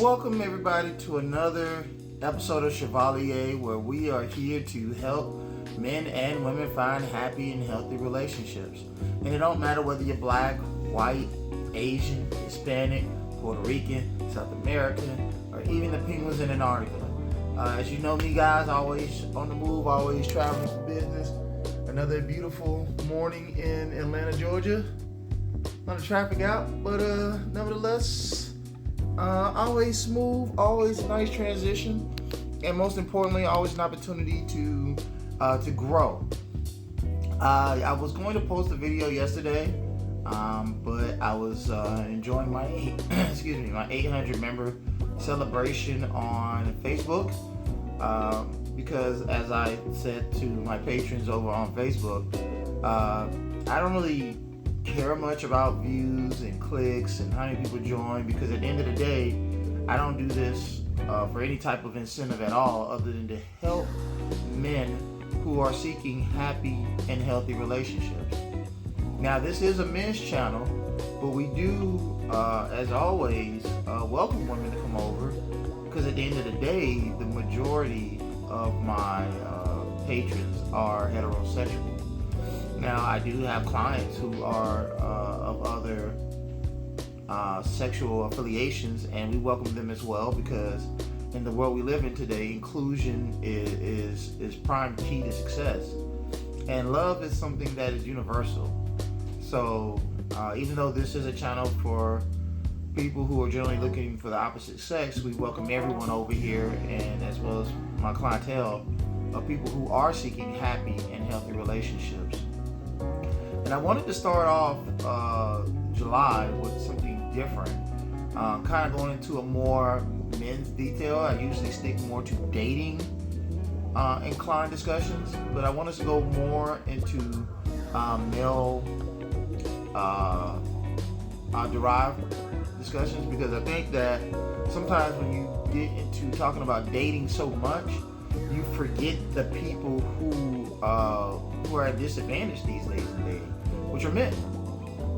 Welcome everybody to another episode of Chevalier, where we are here to help men and women find happy and healthy relationships. And it don't matter whether you're black, white, Asian, Hispanic, Puerto Rican, South American, or even the penguins in Antarctica. As you know me guys, always on the move, always traveling for business. Another beautiful morning in Atlanta, Georgia. A lot of traffic out, but nevertheless, always smooth, always a nice transition, and most importantly, always an opportunity to grow. I was going to post a video yesterday, but I was enjoying my 800 member celebration on Facebook, because as I said to my patrons over on Facebook, I don't really care much about views and clicks and how many people join, because at the end of the day, I don't do this for any type of incentive at all other than to help men who are seeking happy and healthy relationships. Now, this is a men's channel, but we do, as always, welcome women to come over, because at the end of the day, the majority of my patrons are heterosexual. Now, I do have clients who are of other sexual affiliations, and we welcome them as well, because in the world we live in today, inclusion is prime key to success. And love is something that is universal. So even though this is a channel for people who are generally looking for the opposite sex, we welcome everyone over here, and as well as my clientele of people who are seeking happy and healthy relationships. And I wanted to start off July with something different, kind of going into a more men's detail. I usually stick more to dating inclined discussions, but I want us to go more into male derived discussions, because I think that sometimes when you get into talking about dating so much, you forget the people who are at disadvantage these days in dating, which are men.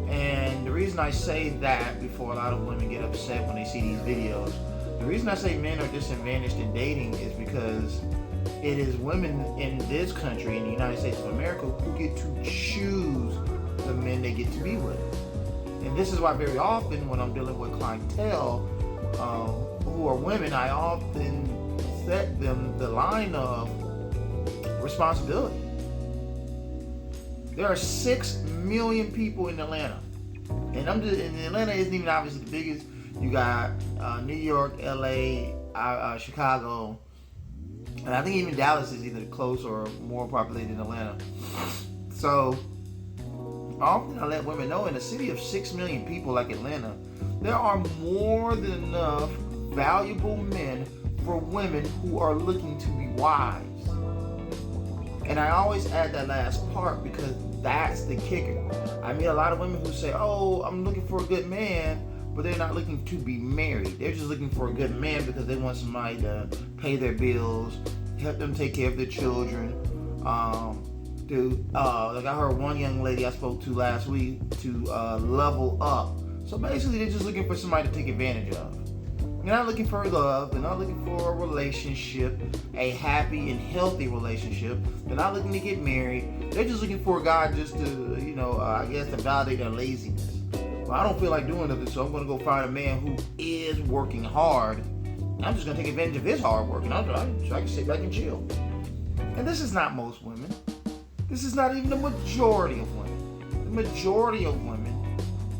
And the reason I say that, before a lot of women get upset when they see these videos, the reason I say men are disadvantaged in dating is because it is women in this country, in the United States of America, who get to choose the men they get to be with. And this is why very often when I'm dealing with clientele who are women, I often set them the line of responsibility. There are 6 million people in Atlanta, and Atlanta isn't even obviously the biggest. You got New York, LA, Chicago, and I think even Dallas is either close or more populated than Atlanta. So often I let women know, in a city of 6 million people like Atlanta, there are more than enough valuable men for women who are looking to be wives. And I always add that last part, because that's the kicker. I meet a lot of women who say, oh, I'm looking for a good man, but they're not looking to be married. They're just looking for a good man because they want somebody to pay their bills, help them take care of their children. Like I heard one young lady I spoke to last week to level up. So basically, they're just looking for somebody to take advantage of. They're not looking for love. They're not looking for a relationship, a happy and healthy relationship. They're not looking to get married. They're just looking for a guy just to, I guess, to validate their laziness. Well, I don't feel like doing nothing, so I'm going to go find a man who is working hard. I'm just going to take advantage of his hard work, so I can sit back and chill. And this is not most women. This is not even the majority of women. The majority of women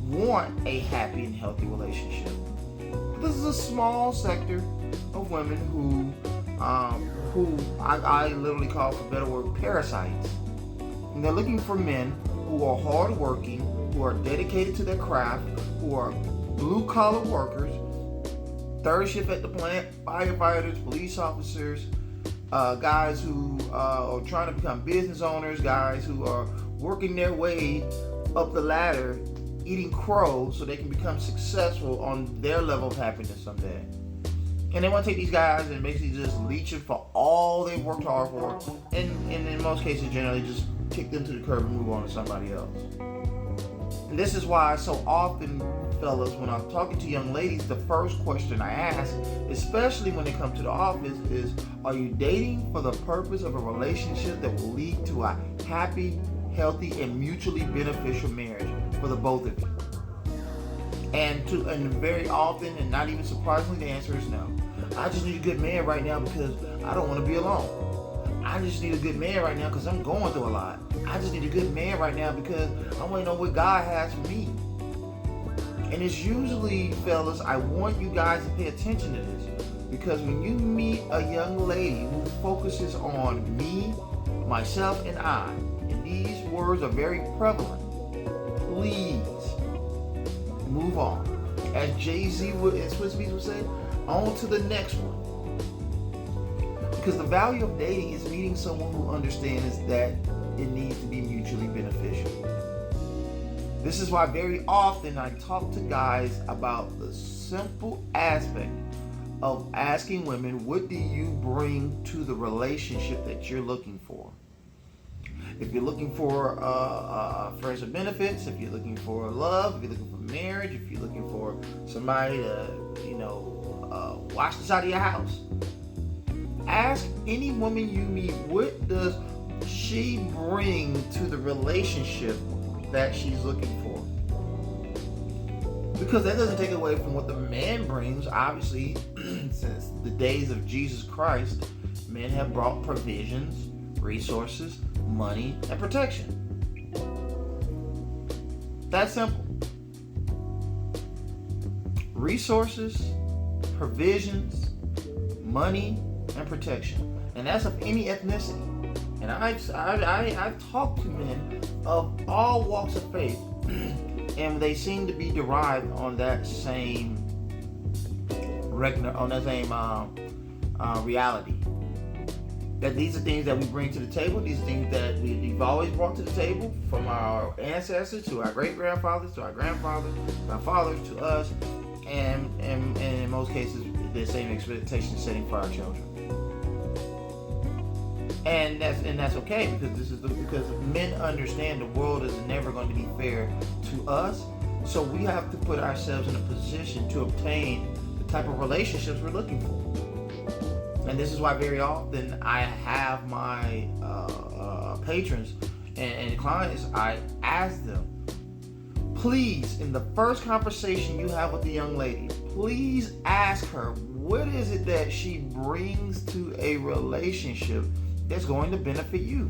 want a happy and healthy relationship. This is a small sector of women who I literally call, for a better word, parasites. And they're looking for men who are hardworking, who are dedicated to their craft, who are blue-collar workers, third shift at the plant, firefighters, police officers, guys who are trying to become business owners, guys who are working their way up the ladder, eating crow so they can become successful on their level of happiness someday. And they want to take these guys and basically just leech them for all they've worked hard for, and in most cases generally just kick them to the curb and move on to somebody else. And this is why so often fellas, when I'm talking to young ladies, the first question I ask, especially when they come to the office, is, are you dating for the purpose of a relationship that will lead to a happy, healthy, and mutually beneficial marriage for the both of you? And very often, and not even surprisingly, the answer is no. I just need a good man right now because I don't want to be alone. I just need a good man right now because I'm going through a lot. I just need a good man right now because I want to know what God has for me. And it's usually, fellas, I want you guys to pay attention to this, because when you meet a young lady who focuses on me, myself, and I, and these words are very prevalent, please move on. As Jay-Z and Swizz Beatz would say, on to the next one. Because the value of dating is meeting someone who understands that it needs to be mutually beneficial. This is why very often I talk to guys about the simple aspect of asking women, what do you bring to the relationship that you're looking for? If you're looking for friends with benefits, if you're looking for love, if you're looking for marriage, if you're looking for somebody to, watch the side of your house, ask any woman you meet, what does she bring to the relationship that she's looking for? Because that doesn't take away from what the man brings. Obviously, since the days of Jesus Christ, men have brought provisions, resources, money, and protection. That's simple. Resources, provisions, money, and protection. And that's of any ethnicity. And I've talked to men of all walks of faith, and they seem to be derived on that same reality. That these are things that we bring to the table. These are things that we've always brought to the table, from our ancestors to our great-grandfathers to our grandfathers, our fathers to us, and in most cases, the same expectation setting for our children. And that's okay, because men understand the world is never going to be fair to us. So we have to put ourselves in a position to obtain the type of relationships we're looking for. And this is why very often I have my patrons and clients, I ask them, please, in the first conversation you have with the young lady, please ask her, what is it that she brings to a relationship that's going to benefit you?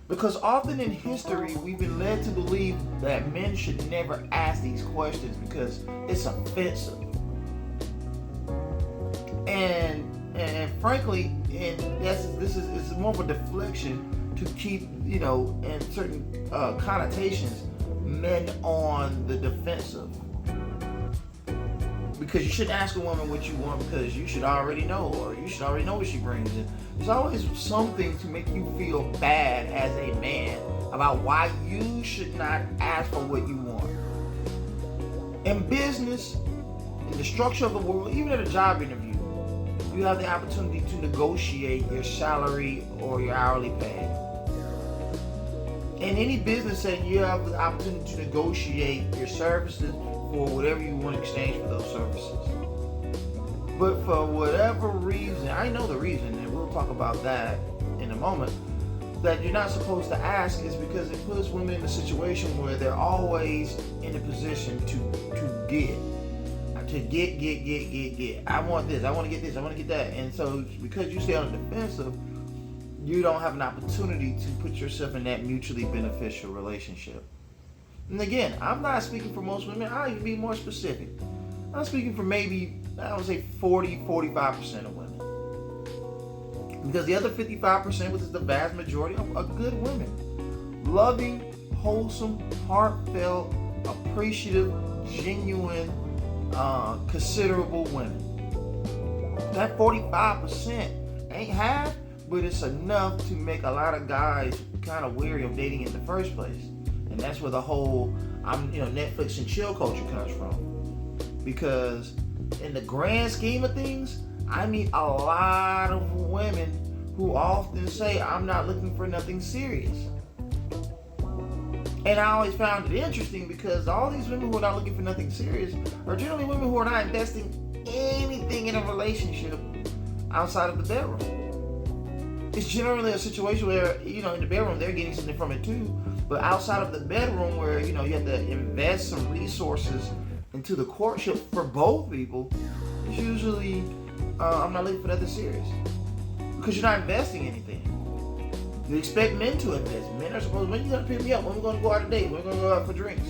Because often in history, we've been led to believe that men should never ask these questions because it's offensive. And frankly, this is more of a deflection to keep, in certain connotations, men on the defensive. Because you shouldn't ask a woman what you want because you should already know, or you should already know what she brings in. There's always something to make you feel bad as a man about why you should not ask for what you want. In business, in the structure of the world, even at a job interview, you have the opportunity to negotiate your salary or your hourly pay. In any business setting, you have the opportunity to negotiate your services for whatever you want to exchange for those services. But for whatever reason, I know the reason, and we'll talk about that in a moment, that you're not supposed to ask is because it puts women in a situation where they're always in a position to get. I want this, I want to get this, I want to get that. And so because you stay on the defensive, you don't have an opportunity to put yourself in that mutually beneficial relationship. And again, I'm not speaking for most women. I'll even be more specific. I'm speaking for maybe, I would say 45% of women. Because the other 55%, which is the vast majority, are good women. Loving, wholesome, heartfelt, appreciative, genuine, considerable women. That 45% ain't half, but it's enough to make a lot of guys kind of weary of dating in the first place. And that's where the whole Netflix and chill culture comes from. Because in the grand scheme of things, I meet a lot of women who often say, I'm not looking for nothing serious. And I always found it interesting because all these women who are not looking for nothing serious are generally women who are not investing anything in a relationship outside of the bedroom. It's generally a situation where, in the bedroom they're getting something from it too, but outside of the bedroom where, you have to invest some resources into the courtship for both people, it's usually, I'm not looking for nothing serious. Because you're not investing anything. You expect men to invest. Men are supposed, when are you going to pick me up? When we're going to go out on a date? When we're going to go out for drinks?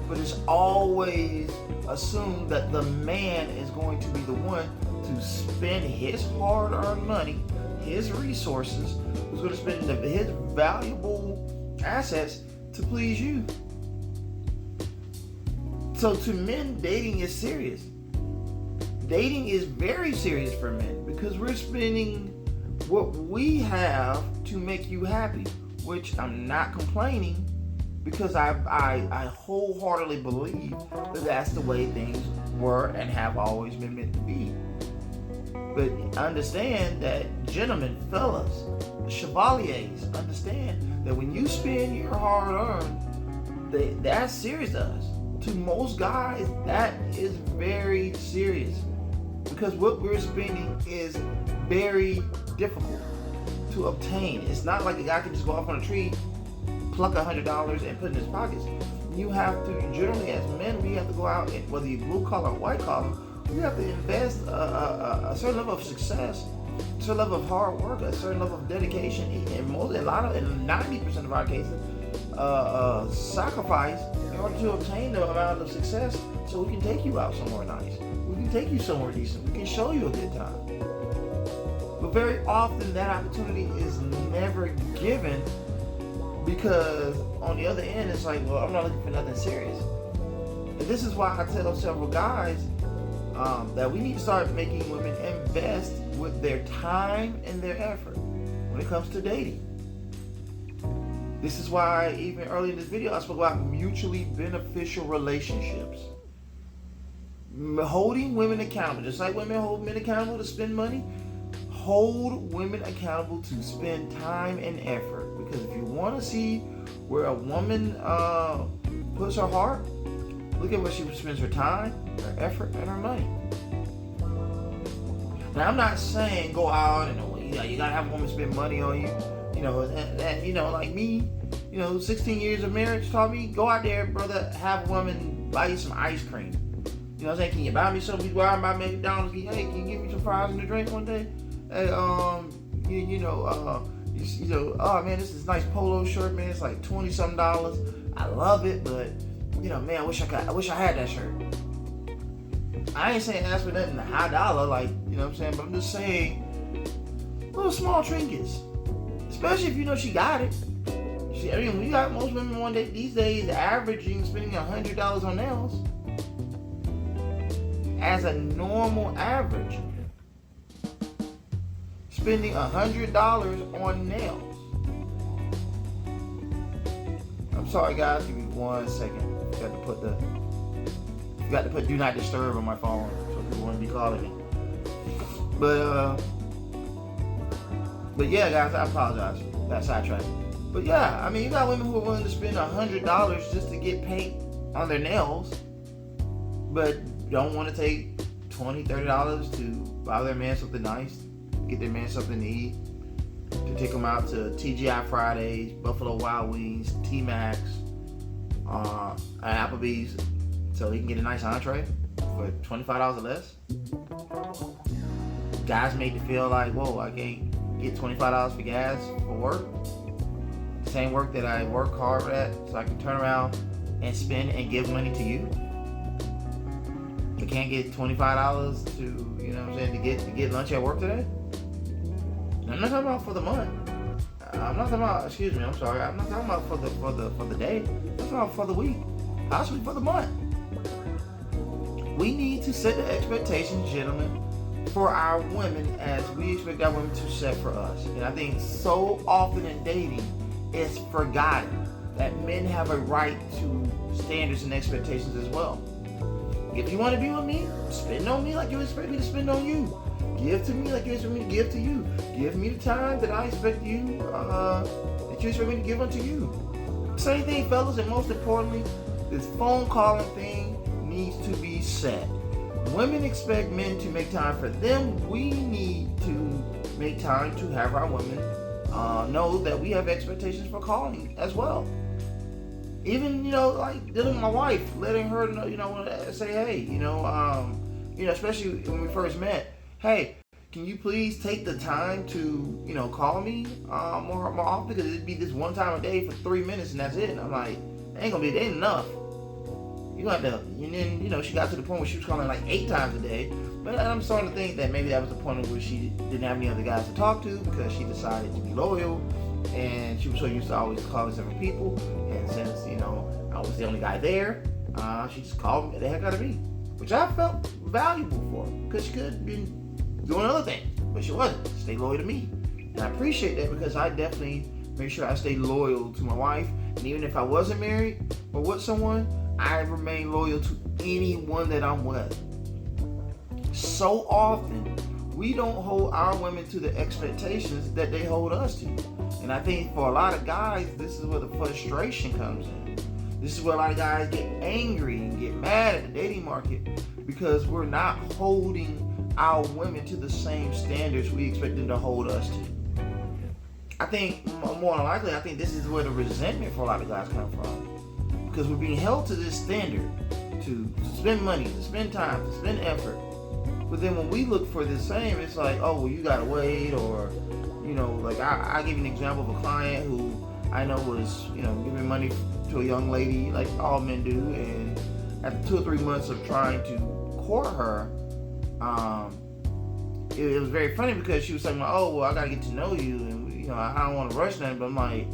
But it's always assumed that the man is going to be the one to spend his hard-earned money, his resources, who's going to spend his valuable assets to please you. So to men, dating is serious. Dating is very serious for men because we're spending what we have to make you happy, which I'm not complaining because I wholeheartedly believe that that's the way things were and have always been meant to be. But understand that, gentlemen, fellas, chevaliers, understand that when you spend your hard-earned, that's serious to us. To most guys, that is very serious because what we're spending is very difficult to obtain. It's not like a guy can just go off on a tree, pluck $100 and put it in his pockets. You have to, generally as men, we have to go out and, whether you're blue collar or white collar, we have to invest a certain level of success, a certain level of hard work, a certain level of dedication, and in 90% of our cases, sacrifice in order to obtain the amount of success so we can take you out somewhere nice. We can take you somewhere decent. We can show you a good time. But very often that opportunity is never given because on the other end it's like, well, I'm not looking for nothing serious. And this is why I tell several guys that we need to start making women invest with their time and their effort when it comes to dating. This is why even early in this video I spoke about mutually beneficial relationships. Holding women accountable, just like women hold men accountable to spend money, hold women accountable to spend time and effort. Because if you want to see where a woman puts her heart, look at where she spends her time, her effort, and her money. Now I'm not saying go out and you gotta have a woman spend money on you. Like me, 16 years of marriage taught me, go out there, brother, have a woman buy you some ice cream. You know what I'm saying? Can you buy me something? Why am I McDonald's? Hey, can you give me some fries and a drink one day? Hey, oh man, this is a nice polo shirt, man. It's like $20-something. I love it, but man, I wish I had that shirt. I ain't saying ask for nothing high dollar, like, what I'm saying, but I'm just saying little small trinkets. Especially if she got it. We got most women one day these days averaging spending $100 on nails as a normal average. Spending $100 on nails. I'm sorry, guys. Give me 1 second. Got to put do not disturb on my phone so people wouldn't be calling me. But yeah, guys, I apologize. That's sidetracked. But yeah, I mean, you got women who are willing to spend $100 just to get paint on their nails, but don't want to take $20, $30 to buy their man something nice, get their man something to eat, to take them out to TGI Fridays, Buffalo Wild Wings, T-Max, Applebee's, so he can get a nice entree for $25 or less. Guys make you feel like, whoa, I can't get $25 for gas for work. Same work that I work hard at, so I can turn around and spend and give money to you. I can't get $25 to get lunch at work today. I'm not talking about for the month. I'm not talking about. Excuse me. I'm sorry. I'm not talking about for the day. I'm talking about for the week. Possibly for the month. We need to set the expectations, gentlemen, for our women as we expect our women to set for us. And I think so often in dating, it's forgotten that men have a right to standards and expectations as well. If you want to be with me, spend on me like you expect me to spend on you. Give to me like you expect me to give to you. Give me the time that I expect you, that you expect me to give unto you. Same thing, fellas, and most importantly, this phone calling thing needs to be set. Women expect men to make time for them. We need to make time to have our women know that we have expectations for calling as well. Even, like dealing with my wife, letting her know, say, hey, especially when we first met, hey, can you please take the time to, call me more often? Because it'd be this one time a day for 3 minutes and that's it. And I'm like, it ain't enough. You got to, and then, she got to the point where she was calling like 8 times a day. But I'm starting to think that maybe that was the point where she didn't have any other guys to talk to because she decided to be loyal. And she was so used to always calling several people. And since, I was the only guy there, she just called me the heck out of me. Which I felt valuable for her because she could have been doing other things. But she wasn't. She stayed loyal to me. And I appreciate that because I definitely make sure I stay loyal to my wife. And even if I wasn't married or with someone, I remain loyal to anyone that I'm with. So often, we don't hold our women to the expectations that they hold us to. And I think for a lot of guys, this is where the frustration comes in. This is where a lot of guys get angry and get mad at the dating market because we're not holding our women to the same standards we expect them to hold us to. I think more than likely, this is where the resentment for a lot of guys come from. Because we're being held to this standard to spend money, to spend time, to spend effort. But then when we look for the same, it's like, oh, well, you gotta wait, or, like I give you an example of a client who I know was, giving money to a young lady, like all men do, and after 2 or 3 months of trying to court her, it was very funny because she was saying, oh, well, I gotta get to know you, and I don't want to rush nothing, but I'm like,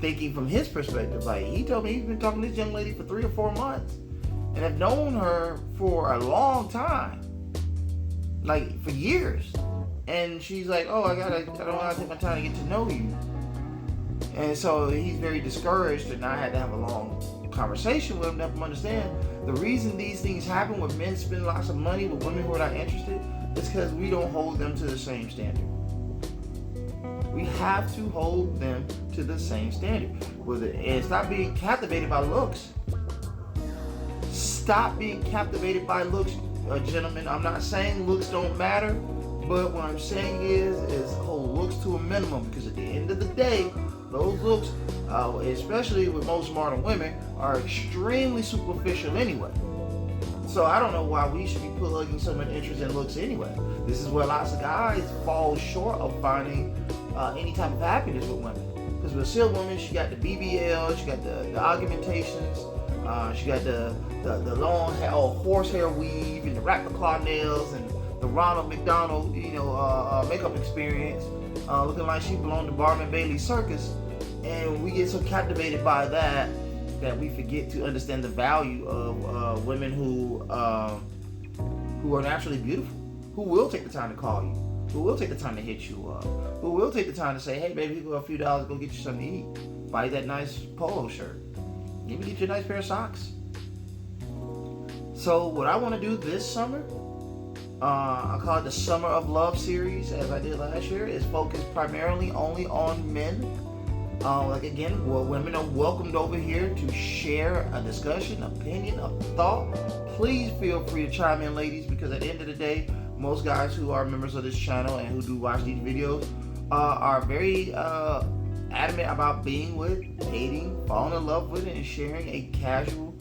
thinking from his perspective, like he told me he's been talking to this young lady for 3 or 4 months and have known her for a long time, like for years. And she's like, oh, I don't want to take my time to get to know you. And so he's very discouraged, and I had to have a long conversation with him to help him understand the reason these things happen when men spend lots of money with women who are not interested is because we don't hold them to the same standard. We have to hold them to the same standard. And stop being captivated by looks. Stop being captivated by looks, gentlemen. I'm not saying looks don't matter, but what I'm saying is hold looks to a minimum, because at the end of the day, those looks, especially with most modern women, are extremely superficial anyway. So I don't know why we should be plugging so much interest in looks anyway. This is where lots of guys fall short of finding any type of happiness with women. Because with a SEAL woman, she got the BBL, she got the augmentations, she got the long hair, horsehair weave, and the rapper claw nails, and the Ronald McDonald, makeup experience, looking like she belonged to Barnum Bailey Circus. And we get so captivated by that we forget to understand the value of women who are naturally beautiful, who will take the time to call you, who will take the time to hit you up, who will take the time to say, hey, baby, you go a few dollars, go get you something to eat, buy that nice polo shirt, maybe get you a nice pair of socks. So what I want to do this summer, I call it the Summer of Love series, as I did last year, is focused primarily only on men. Women are welcomed over here to share a discussion, opinion, a thought. Please feel free to chime in, ladies, because at the end of the day, most guys who are members of this channel and who do watch these videos are very adamant about being with, dating, falling in love with, and sharing a casual,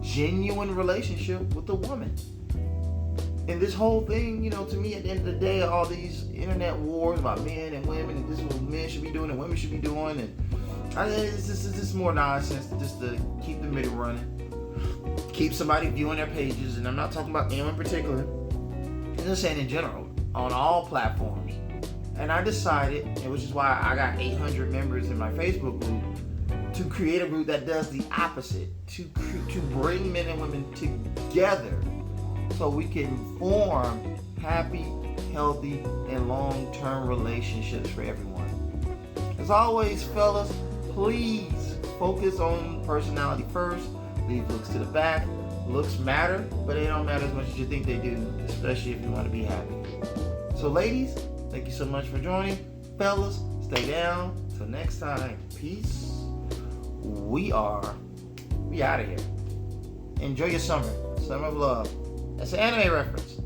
genuine relationship with a woman. And this whole thing, to me, at the end of the day, all these internet wars about men and women, and this is what men should be doing and women should be doing, and it's just more nonsense just to keep the middle running, keep somebody viewing their pages. And I'm not talking about them in particular, I'm just saying in general, on all platforms. And I decided, and which is why I got 800 members in my Facebook group, to create a group that does the opposite, to bring men and women together, so we can form happy, healthy, and long-term relationships for everyone. As always, fellas, please focus on personality first. Leave looks to the back. Looks matter, but they don't matter as much as you think they do, especially if you want to be happy. So ladies, thank you so much for joining. Fellas, stay down. Till next time, peace. we out of here. Enjoy your summer. Summer of love. That's an anime reference.